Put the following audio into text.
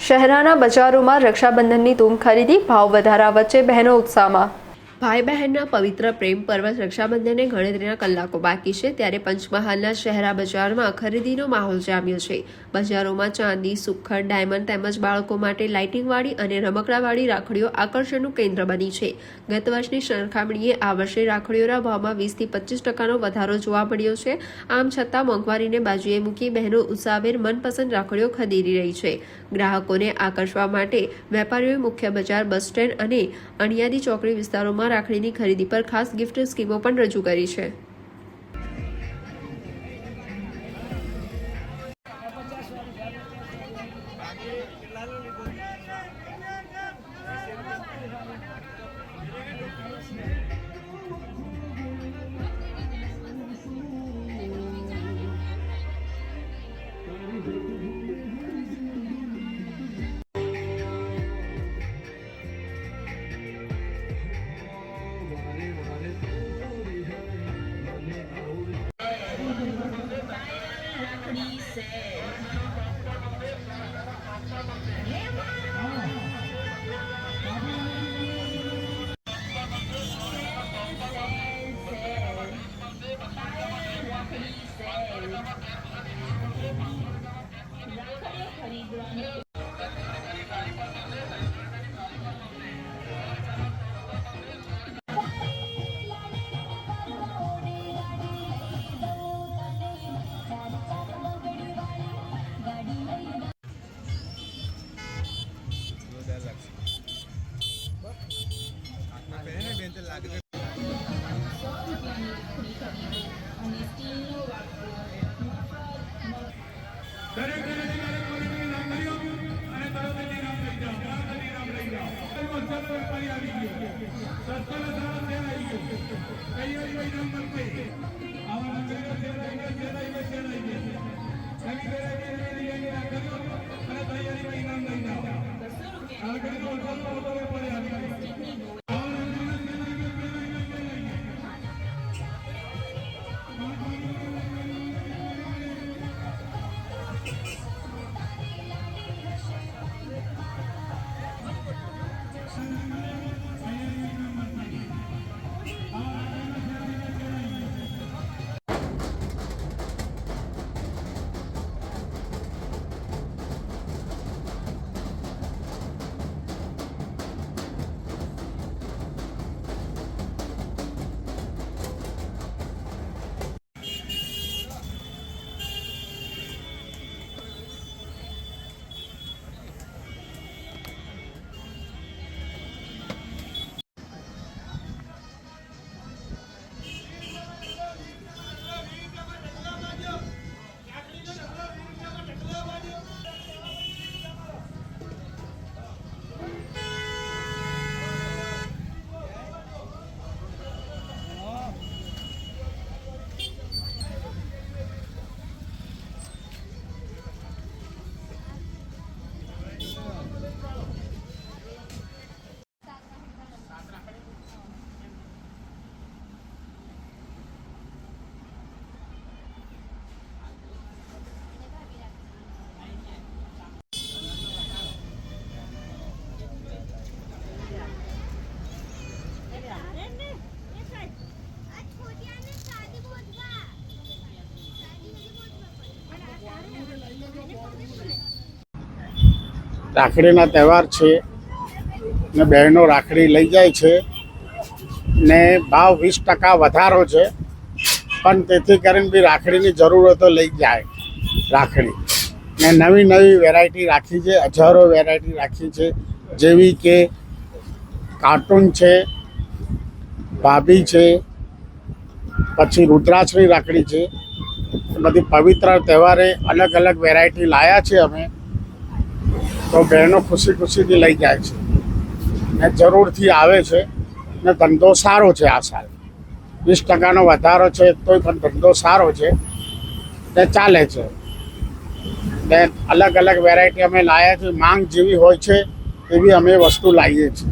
શહેરાના બજારોમાં રક્ષાબંધનની ધૂમ ખરીદી, ભાવ વધારા વચ્ચે બહેનો ઉત્સાહમાં। ભાઈ બહેનના પવિત્ર પ્રેમ પર્વ રક્ષાબંધનને ગણતરીના કલાકો બાકી છે, ત્યારે પંચમહાલના શહેરા બજારમાં ખરીદીનો માહોલ જામ્યો છે। બજારોમાં ચાંદી, સુખડ, ડાયમંડ તેમજ બાળકો માટે લાઇટિંગવાળી અને રમકડાવાળી રાખડીઓ આકર્ષણનું કેન્દ્ર બની છે। ગત વર્ષની સરખામણીએ આ વર્ષે રાખડીઓના ભાવમાં 20 થી 25% વધારો જોવા મળ્યો છે। આમ છતાં મોંઘવારીને બાજુએ મૂકી બહેનો ઉત્સાહભેર મનપસંદ રાખડીઓ ખરીદી રહી છે। ગ્રાહકોને આકર્ષવા માટે વેપારીઓએ મુખ્ય બજાર, બસ સ્ટેન્ડ અને અણિયાદી ચોકડી વિસ્તારોમાં રાખડીની ખરીદી પર ખાસ ગિફ્ટ સ્કીમો પણ રજૂ કરી છે। રાખડીના તહેવાર છે ને બહેનો રાખડી લઈ જાય છે ને ભાવ 20% વધારો છે, પણ તેથી કરીને બી રાખડીની જરૂર હોય તો લઈ જાય રાખડી ને નવી નવી વેરાયટી રાખી છે, હજારો વેરાયટી રાખી છે, જેવી કે કાર્ટૂન છે, ભાભી છે, પછી રુદ્રાક્ષની રાખડી છે। બધી પવિત્ર તહેવારે અલગ અલગ વેરાયટી લાવ્યા છે અમે, તો બહેનો ખુશી ખુશીથી લઈ જાય છે ને જરૂરથી આવે છે ને ધંધો સારો છે। આ સાલ 20%નો વધારો છે, તોય પણ ધંધો સારો છે ને ચાલે છે ને અલગ અલગ વેરાયટી અમે લાવ્યા છીએ। માંગ જેવી હોય છે એવી અમે વસ્તુ લાવીએ છીએ।